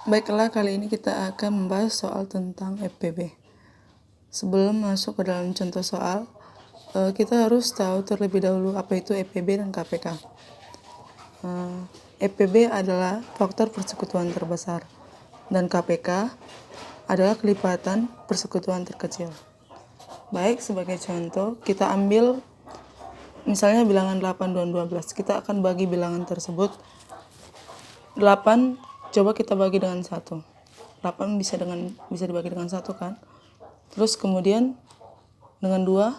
Baiklah, kali ini kita akan membahas soal tentang FPB. Sebelum masuk ke dalam contoh soal, kita harus tahu terlebih dahulu apa itu FPB dan KPK. FPB adalah faktor persekutuan terbesar, dan KPK adalah kelipatan persekutuan terkecil. Baik, sebagai contoh, kita ambil misalnya bilangan 8 dan 12. Kita akan bagi bilangan tersebut 8, coba kita bagi dengan 1. 8 bisa dibagi dengan 1 kan? Terus kemudian dengan 2,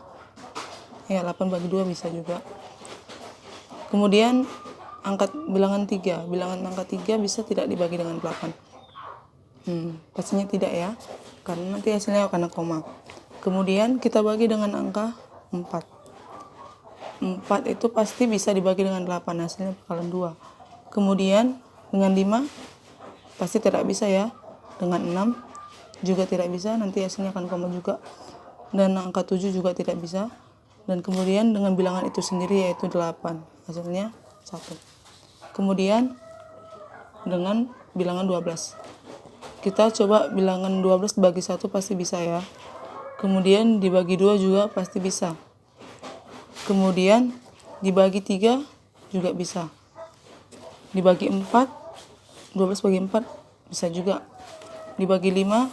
ya 8 bagi 2 bisa juga. Kemudian angkat bilangan 3. Bilangan angka 3 bisa tidak dibagi dengan 8. Pastinya tidak ya, karena nanti hasilnya akan koma. Kemudian kita bagi dengan angka 4. 4 itu pasti bisa dibagi dengan 8, hasilnya bakalan 2. Kemudian dengan 5 pasti tidak bisa ya. Dengan 6 juga tidak bisa, nanti hasilnya akan koma juga. Dan angka 7 juga tidak bisa. Dan kemudian dengan bilangan itu sendiri yaitu 8, hasilnya 1. Kemudian dengan bilangan 12. Kita coba bilangan 12 bagi 1 pasti bisa ya. Kemudian dibagi 2 juga pasti bisa. Kemudian dibagi 3 juga bisa. Dibagi 4, 12 bagi 4 bisa juga. Dibagi 5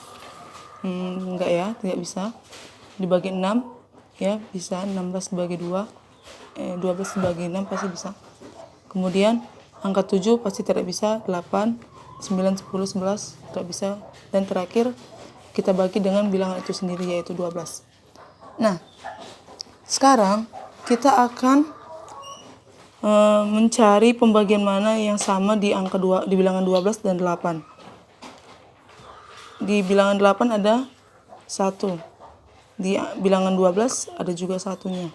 enggak ya, tidak bisa. Dibagi 6 ya bisa. 16 dibagi 2, 12 dibagi 6 pasti bisa. Kemudian angka 7 pasti tidak bisa. 8, 9, 10, 11 tidak bisa. Dan terakhir kita bagi dengan bilangan itu sendiri yaitu 12. Nah, sekarang kita akan mencari pembagian mana yang sama di angka 2, di bilangan 12 dan 8. Di bilangan 8 ada 1. Di bilangan 12 ada juga satunya.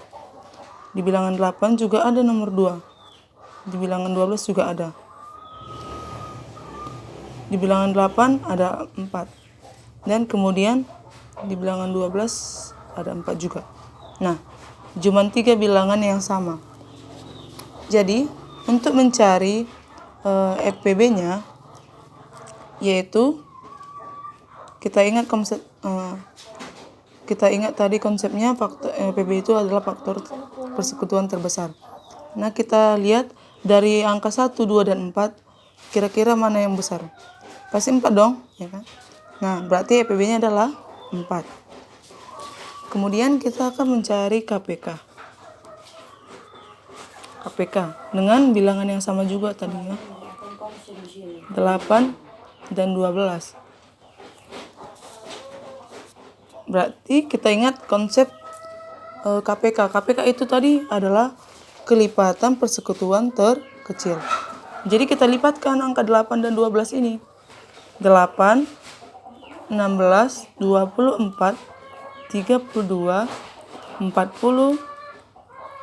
Di bilangan 8 juga ada nomor 2. Di bilangan 12 juga ada. Di bilangan 8 ada 4. Dan kemudian di bilangan 12 ada 4 juga. Nah, cuma 3 bilangan yang sama. Jadi, untuk mencari FPB-nya, yaitu kita ingat tadi konsepnya FPB itu adalah faktor persekutuan terbesar. Nah, kita lihat dari angka 1, 2, dan 4, kira-kira mana yang besar? Pasti 4 dong, ya kan? Nah, berarti FPB-nya adalah 4. Kemudian kita akan mencari KPK dengan bilangan yang sama juga tadi ya, 8 dan 12. Berarti kita ingat konsep KPK. KPK itu tadi adalah kelipatan persekutuan terkecil. Jadi kita lipatkan angka 8 dan 12 ini. 8, 16, 24, 32, 40,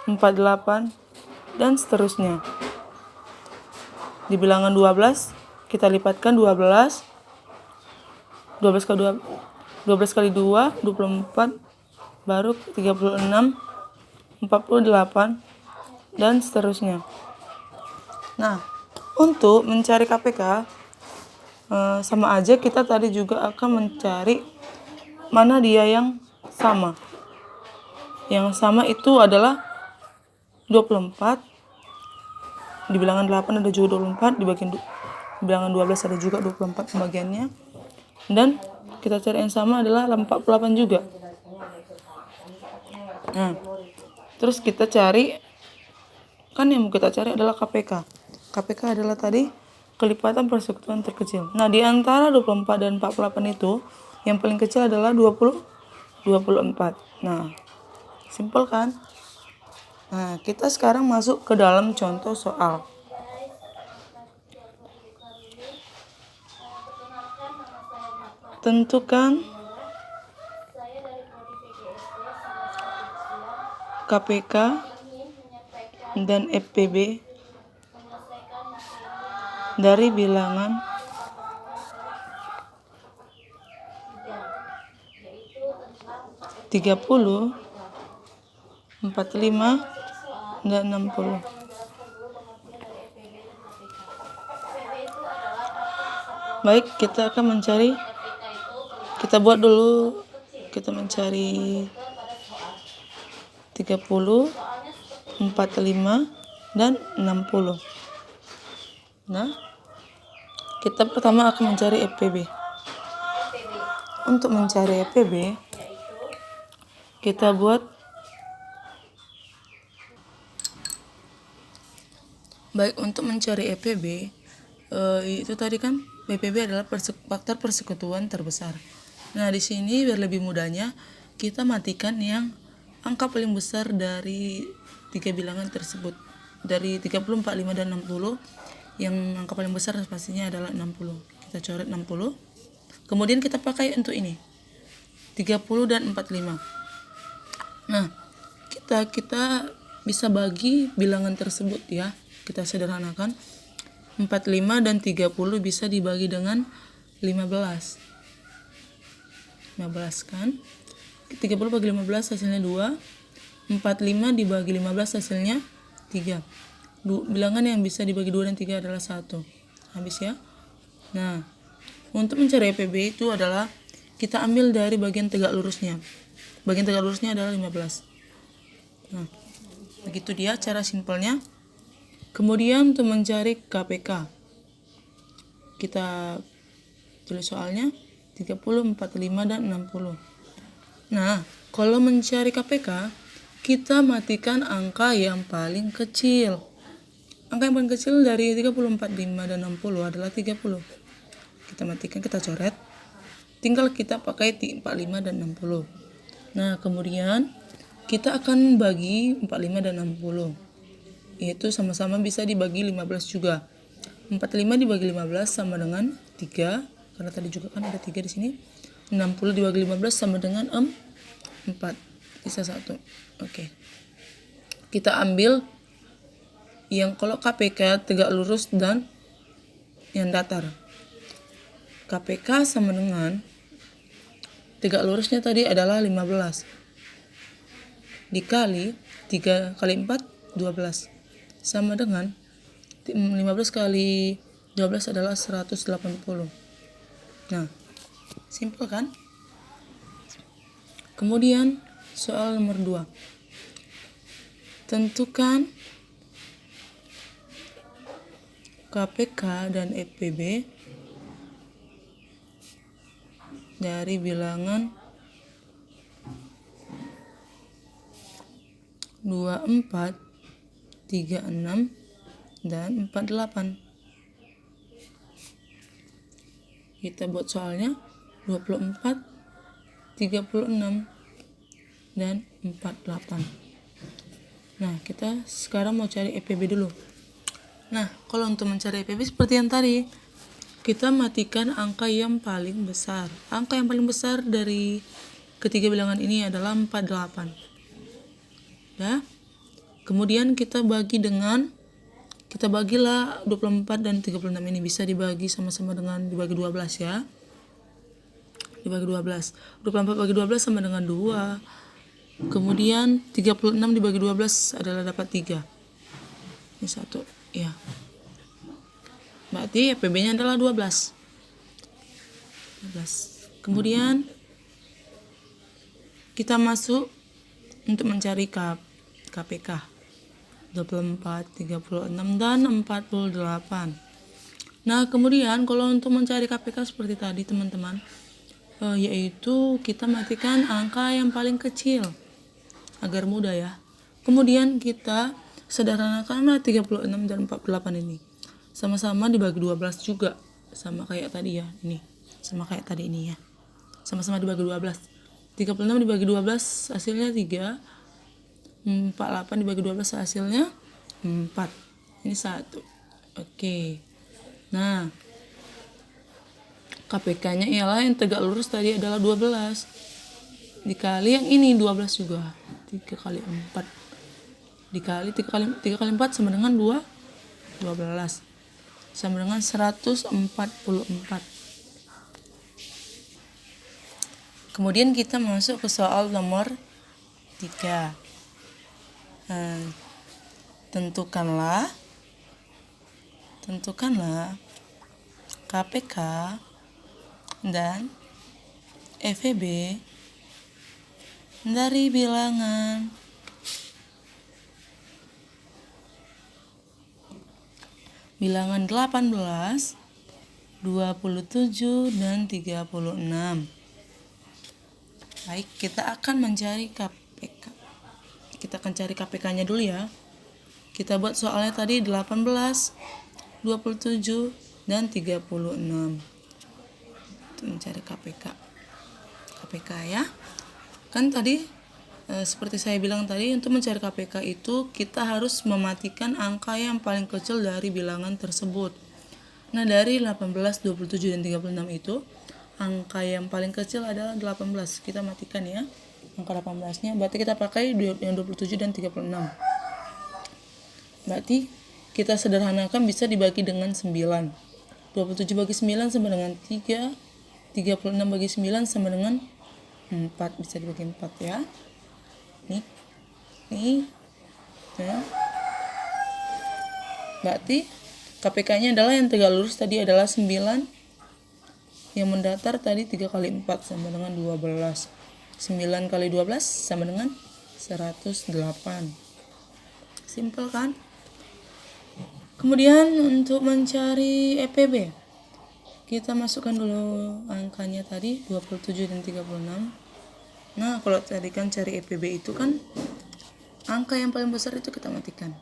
48, dan seterusnya. Di bilangan 12 kita lipatkan 12 kali 2, 24, baru 36, 48, dan seterusnya. Nah, untuk mencari KPK sama aja kita tadi juga akan mencari mana dia yang sama. Yang sama itu adalah 24. Di bilangan 8 ada juga 24, di bilangan 12 ada juga 24 pembagiannya. Dan kita cari yang sama adalah 48 juga. Nah, terus kita cari, kan yang mau kita cari adalah KPK. KPK adalah tadi kelipatan persekutuan terkecil. Nah, di antara 24 dan 48 itu, yang paling kecil adalah 24. Nah, simpel kan? Nah, kita sekarang masuk ke dalam contoh soal. Tentukan KPK dan FPB dari bilangan 30, 45, dan 60. Baik, kita akan mencari, kita buat dulu, kita mencari 30, 45, dan 60. Nah, kita pertama akan mencari EPB. Untuk mencari EPB, kita buat, baik, untuk mencari EPB, itu tadi kan EPB adalah faktor persekutuan terbesar. Nah, di sini biar lebih mudahnya, kita matikan yang angka paling besar dari 3 bilangan tersebut. Dari 30, 45, dan 60, yang angka paling besar pastinya adalah 60. Kita coret 60. Kemudian kita pakai untuk ini, 30 dan 45. Nah, kita bisa bagi bilangan tersebut ya. Kita sederhanakan. 45 dan 30 bisa dibagi dengan 15. 15 kan? 30 bagi 15 hasilnya 2. 45 dibagi 15 hasilnya 3. Bilangan yang bisa dibagi 2 dan 3 adalah 1. Habis ya. Nah, untuk mencari EPB itu adalah kita ambil dari bagian tegak lurusnya. Bagian tegak lurusnya adalah 15. Nah, begitu dia cara simpelnya. Kemudian untuk mencari KPK, kita tulis soalnya 30, 45, dan 60. Nah, kalau mencari KPK, kita matikan angka yang paling kecil. Angka yang paling kecil dari 30, 45, dan 60 adalah 30. Kita matikan, kita coret. Tinggal kita pakai 45 dan 60. Nah, kemudian kita akan bagi 45 dan 60. Yaitu sama-sama bisa dibagi 15 juga. 45 dibagi 15 sama dengan 3, karena tadi juga kan ada 3 di sini. 60 dibagi 15 sama dengan 4. Bisa 1. Oke. Kita ambil yang kalau KPK tegak lurus dan yang datar. KPK sama dengan tegak lurusnya tadi adalah 15. Dikali 3 kali 4, 12. Sama dengan 15 kali 12 adalah 180. Nah, simpel kan? Kemudian soal nomor 2. Tentukan KPK dan EPB dari bilangan 24, 36, dan 48. Kita buat soalnya 24, 36, dan 48. Nah, kita sekarang mau cari EPB dulu. Nah, kalau untuk mencari EPB seperti yang tadi, kita matikan angka yang paling besar. Angka yang paling besar dari ketiga bilangan ini adalah 48. Ya. Kemudian kita bagilah 24 dan 36 ini bisa dibagi sama-sama dengan dibagi 12 ya. Dibagi 12. 24 bagi 12 sama dengan 2. Kemudian 36 dibagi 12 adalah dapat 3. Ini 1. Ya. Berarti EPB-nya adalah 12. Kemudian kita masuk untuk mencari KPK. 24, 36, dan 48. Nah, kemudian kalau untuk mencari KPK seperti tadi teman-teman, yaitu kita matikan angka yang paling kecil agar mudah ya. Kemudian kita sederhanakanlah 36 dan 48 ini. Sama-sama dibagi 12 juga. Sama kayak tadi ya, ini. Sama kayak tadi ini ya. Sama-sama dibagi 12. 36 dibagi 12 hasilnya 3. 48 dibagi 12 hasilnya 4. Ini 1. Oke. Nah, KPK-nya ialah yang tegak lurus tadi adalah 12. Dikali yang ini 12 juga. 3 kali 4. Dikali 3 kali 4 sama dengan 12. Sama dengan 144. Kemudian kita masuk ke soal nomor 3. Tentukanlah KPK dan FEB dari bilangan bilangan 18, 27, dan 36. Baik, kita akan mencari KPK. Kita akan cari KPK-nya dulu ya. Kita buat soalnya tadi 18, 27, dan 36. Untuk mencari KPK. KPK ya. Kan tadi seperti saya bilang tadi, untuk mencari KPK itu kita harus mematikan angka yang paling kecil dari bilangan tersebut. Nah, dari 18, 27, dan 36 itu, angka yang paling kecil adalah 18. Kita matikan ya, angka 18-nya. Berarti kita pakai yang 27 dan 36. Berarti kita sederhanakan bisa dibagi dengan 9. 27 bagi 9 sama dengan 3. 36 bagi 9 sama dengan 4. Bisa dibagi 4 ya. Nih. Ya. Berarti KPK-nya adalah yang tegak lurus tadi adalah 9. Yang mendatar tadi 3 kali 4 sama dengan 12. 9 kali 12 sama dengan 108. Simpel kan? Kemudian untuk mencari EPB, kita masukkan dulu angkanya tadi 27 dan 36. Nah, kalau tadi kan cari EPB itu kan angka yang paling besar itu kita matikan.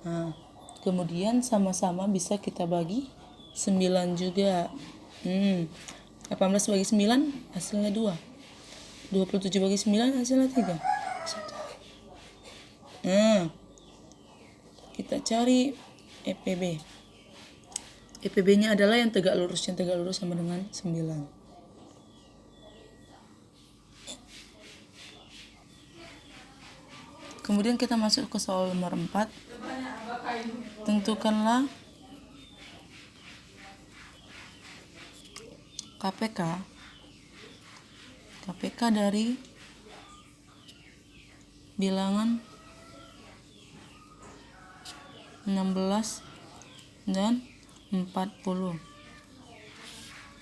Nah, kemudian sama-sama bisa kita bagi 9 juga. 18 bagi 9 hasilnya 2. 27 bagi 9 hasilnya 3. Nah, kita cari EPB. EPB-nya adalah yang tegak lurus. Yang tegak lurus sama dengan 9. Kemudian kita masuk ke soal nomor 4. Tentukanlah KPK dari bilangan 16 dan 40.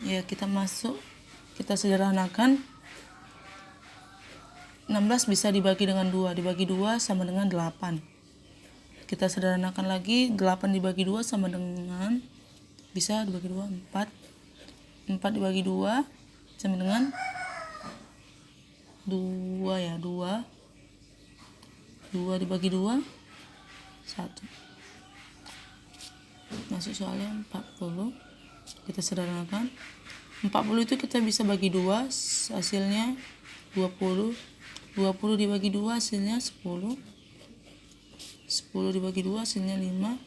Ya, kita sederhanakan. 16 bisa dibagi dengan 2. Dibagi 2 sama dengan 8. Kita sederhanakan lagi. 8 dibagi 2 sama dengan, bisa dibagi 2, 4. 4 dibagi 2 sama dengan 2 ya. 2 dibagi 2, 1. Masuk soalnya 40. Kita sederhanakan. 40 itu kita bisa bagi 2, hasilnya 20. 20 dibagi 2 hasilnya 10. 10 dibagi 2 hasilnya 5.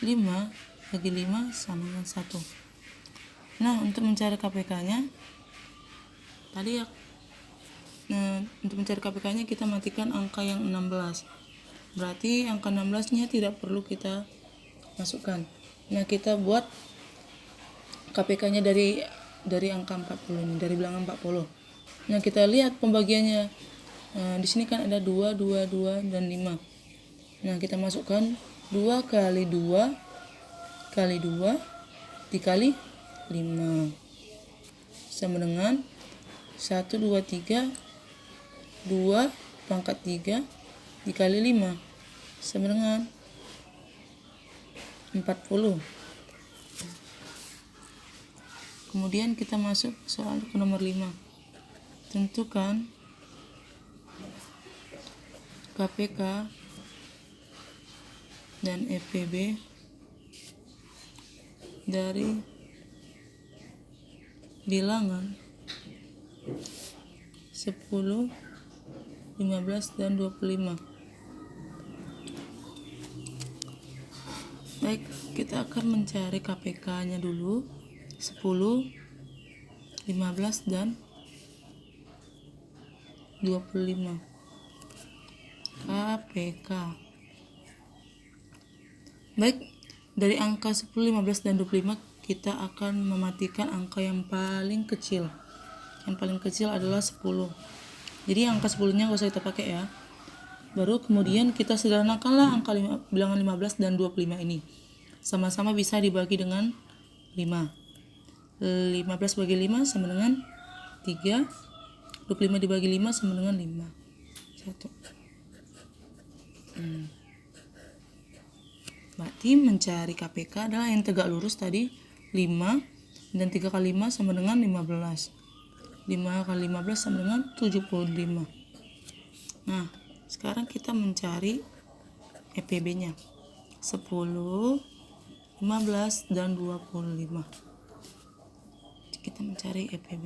5 bagi 5 sama dengan 1. Nah, untuk mencari KPK-nya tadi ya, untuk mencari KPK-nya kita matikan angka yang 16. Berarti angka 16-nya tidak perlu kita masukkan. Nah, kita buat KPK-nya dari angka 40 ini, dari bilangan 40. Nah, kita lihat pembagiannya. Di sini kan ada 2, 2, 2, dan 5. Nah, kita masukkan 2 kali 2 kali 2 dikali 5 sama dengan 1, 2, 3. 2 pangkat 3 dikali 5 sama dengan 40. Kemudian kita masuk soal ke nomor 5. Tentukan KPK dan EPB dari bilangan 10, 15, dan 25. Baik, kita akan mencari KPK-nya dulu. 10, 15, dan 25. KPK. Baik, dari angka 10, 15, dan 25 kita akan mematikan angka yang paling kecil. Yang paling kecil adalah 10. Jadi angka 10-nya nggak usah kita pakai ya. Baru kemudian kita sederhanakanlah angka bilangan 15 dan 25 ini. Sama-sama bisa dibagi dengan 5. 15 bagi 5 sama dengan 3. 25 dibagi 5 sama dengan 5. 1. Berarti mencari KPK adalah yang tegak lurus tadi 5, dan 3 kali 5 sama dengan 15. 5 kali 15 sama dengan 75. Nah, sekarang kita mencari EPB-nya. 10, 15, dan 25. Kita mencari EPB.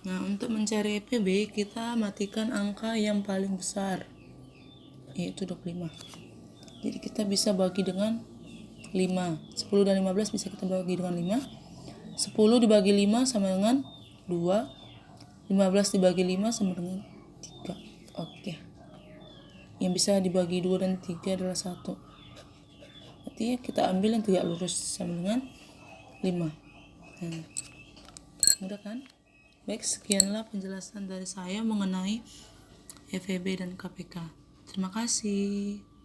Nah, untuk mencari EPB, kita matikan angka yang paling besar, yaitu 25. Jadi kita bisa bagi dengan 5. 10 dan 15 bisa kita bagi dengan 5. 10 dibagi 5 sama dengan 2. 15 dibagi 5 sama dengan 3. Oke. Yang bisa dibagi 2 dan 3 adalah 1. Berarti kita ambil yang tegak lurus sama dengan 5. Nah, mudah kan? Baik, sekianlah penjelasan dari saya mengenai EVB dan KPK. Terima kasih.